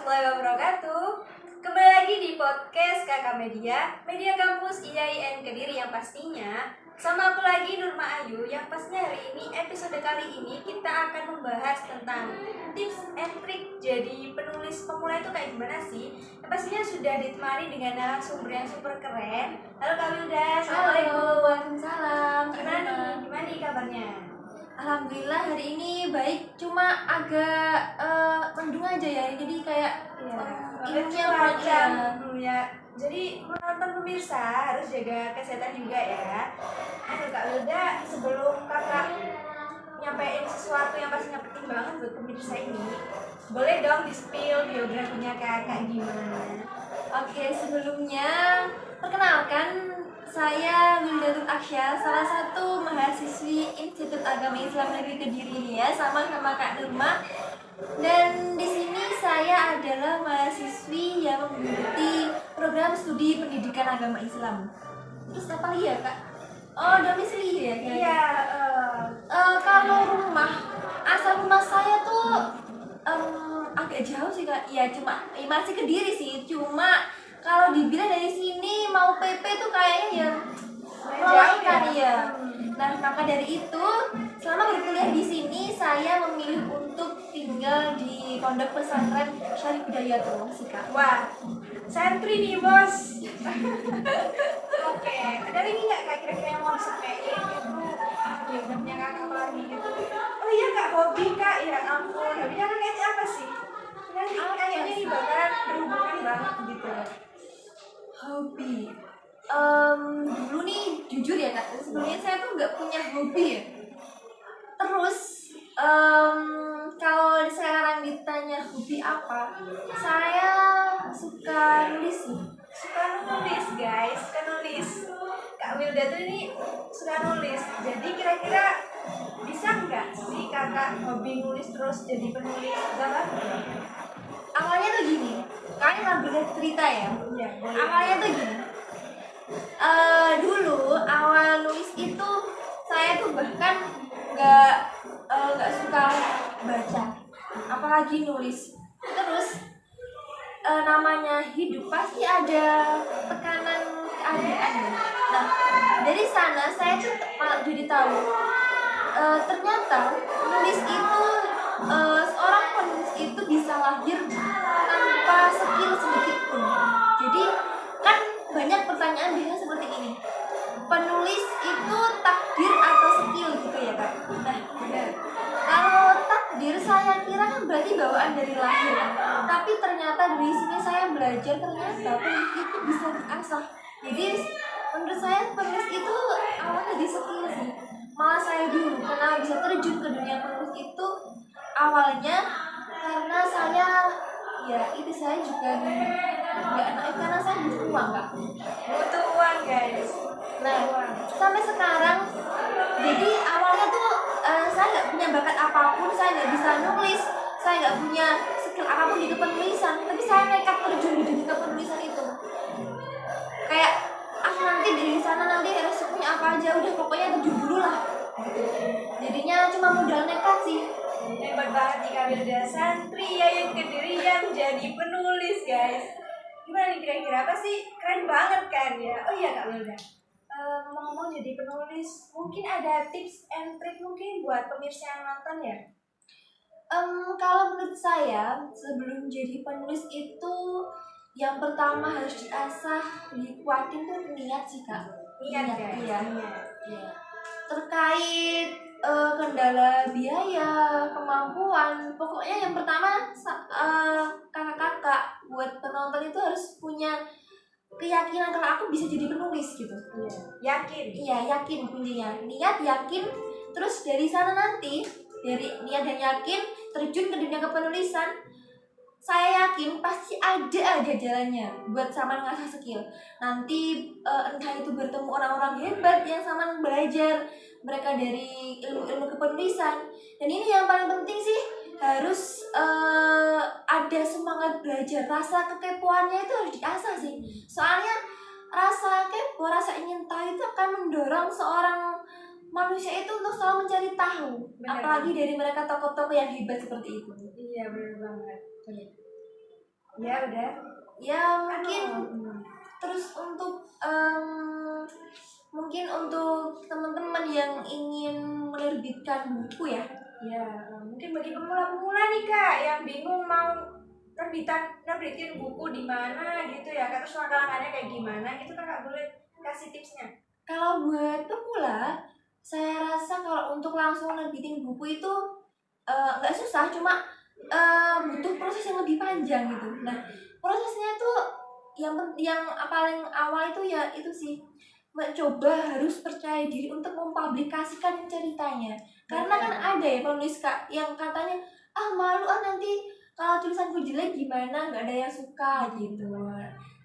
warahmatullahi wabarakatuh. Kembali lagi di podcast Kakak Media, Media Kampus IAIN Kediri yang pastinya. Sama aku lagi Nurma Ayu, yang pastinya hari ini, episode kali ini kita akan membahas tentang tips and trick jadi penulis pemula itu kayak gimana sih. Yang pastinya sudah ditemani dengan narasumber yang super keren. Halo Kak Wilda, assalamualaikum. Waalaikumsalam. Gimana nih kabarnya? Alhamdulillah hari ini baik, cuma agak mendung aja ya. Jadi kayak Ini macam ya. Jadi menonton pemirsa harus jaga kesehatan juga ya. Aduh Kak Wilda, sebelum kakak nyampein sesuatu yang pastinya penting banget buat pemirsa ini, boleh dong di-spill biografinya kakak gimana? Oke, sebelumnya perkenalkan saya Wildatul Aksya, salah satu mahasiswi Institut Agama Islam Negeri Kediri ini ya, sama Kak Nurma. Dan di sini saya adalah mahasiswi yang mengikuti program studi pendidikan agama Islam. Terus apa lagi ya Kak? Oh, domisili ya kayaknya. Iya. Kalau asal rumah saya tuh agak jauh sih Kak. Ya cuma masih Kediri sih. Cuma kalau dibilang dari sini mau PP tuh kayaknya ya melelahkan ya. Nah, maka dari itu selama berkuliah di sini saya memilih untuk tinggal di Pondok Pesantren Syarif Hidayatul sih Kak. Wah, santri nih bos. Oke, ada lagi nggak kak kira-kira yang mau disampaikan gitu? Ya udah punya kakak apa lagi gitu? Oh iya kak, hobi kak, ya ampun. Hobinya kan kayaknya apa sih? Kayaknya ini bakalan berhubungan banget gitu. Hobi. Dulu nih jujur ya Kak, sebenarnya saya tuh nggak punya hobi ya. Terus kalau sekarang ditanya hobi apa, saya suka nulis sih. Suka nulis guys, suka nulis. Kak Wilda tuh ini suka nulis. Jadi kira-kira bisa nggak sih kakak hobi nulis terus jadi penulis? Bisa. Awalnya tuh gini, kalian nggak cerita ya. Iya. Awalnya tuh gini. Dulu awal nulis itu saya tuh bahkan nggak suka baca, apalagi nulis. Terus namanya hidup pasti ada tekanan keadaan. Nah, dari sana saya tuh malah jadi tahu ternyata nulis itu seorang penulis itu bisa lahir tanpa skill sedikit pun. Jadi kan banyak pertanyaan biasanya seperti ini, penulis itu takdir atau skill gitu ya Kak. Nah benar, kalau takdir saya kira kan berarti bawaan dari lahir, tapi ternyata dari sini saya belajar ternyata penulis itu bisa diasah. Jadi menurut saya penulis itu awalnya di skill sih. Malah saya dulu karena bisa terjun ke dunia penulis itu awalnya karena saya ya itu saya juga nggak naif karena saya butuh uang Kak. Butuh uang guys. Nah sampai sekarang jadi awalnya tuh saya nggak punya bakat apapun, saya nggak bisa nulis, saya nggak punya skill apapun di kepenulisan, tapi saya nekat terjun di dunia kepenulisan itu. Kayak nanti dari sana nanti harus punya apa aja, udah pokoknya terjun dulu lah gitu. Jadinya cuma modal nekat sih. Hebat banget nih Kak Wilda, santri ya yang Kediri yang jadi penulis guys. Gimana nih kira-kira, apa sih? Keren banget kan ya. Oh iya Kak Wilda, ngomong jadi penulis, mungkin ada tips and trick mungkin buat pemirsa yang nonton ya? Kalau menurut saya sebelum jadi penulis itu yang pertama harus diasah, dikuatin tuh niat sih Kak. Niat ya? Iya. Terkait kendala biaya, kemampuan, pokoknya yang pertama kakak-kakak buat penonton itu harus punya keyakinan kalau aku bisa jadi penulis gitu. Yakin? Iya, yakin kuncinya. Niat, yakin, terus dari sana nanti dari niat dan yakin terjun ke dunia kepenulisan, saya yakin pasti ada aja jalannya buat sama ngasah skill. Nanti entah itu bertemu orang-orang hebat yang sama belajar mereka dari ilmu-ilmu kepenulisan. Dan ini yang paling penting sih, harus ada semangat belajar. Rasa kekepoannya itu harus diasah sih. Soalnya rasa kepo, rasa ingin tahu itu akan mendorong seorang manusia itu untuk selalu mencari tahu. Benar. Apalagi dari mereka tokoh-tokoh yang hebat seperti itu. Iya benar banget. Ya udah. Ya mungkin terus untuk mungkin untuk teman-teman yang ingin menerbitkan buku ya. Ya, mungkin bagi pemula-pemula nih Kak yang bingung mau nerbitin buku di mana gitu ya, terus langkah-langkahnya kayak gimana gitu Kakak boleh kasih tipsnya. Kalau buat pemula, saya rasa kalau untuk langsung nerbitin buku itu nggak susah, cuma butuh proses yang lebih panjang gitu. Nah, prosesnya itu yang paling awal itu ya itu sih, mencoba harus percaya diri untuk mempublikasikan ceritanya. Karena kan ada ya penulis Kak yang katanya malu nanti kalau tulisanku jelek gimana, nggak ada yang suka gitu.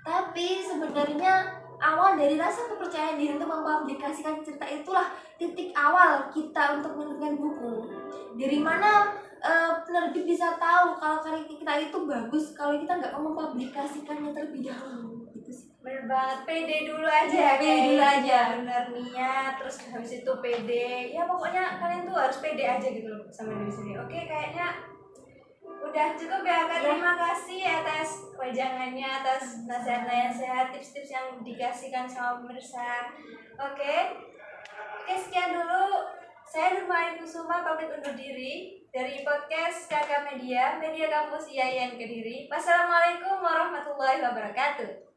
Tapi sebenarnya awal dari rasa kepercayaan diri untuk mempublikasikan cerita itulah titik awal kita untuk menerbitkan buku. Dari mana penerbit bisa tahu kalau karya kita itu bagus kalau kita nggak mau mempublikasikannya terlebih dahulu, gitu sih. Bener banget, pede dulu aja. Pede dulu aja. Bener niat, terus habis itu pede. Ya pokoknya kalian tuh harus pede aja gitu loh sama diri sendiri. Oke, kayaknya udah cukup ya Kak. Terima kasih atas wejangannya, atas nasihat-nasihat, tips-tips yang dikasihkan sama pemirsa. Oke, sekian dulu. Saya Nurma Ayu Kusuma pamit undur diri dari podcast Kakak Media, Media Kampus IAIN Kediri. Wassalamualaikum warahmatullahi wabarakatuh.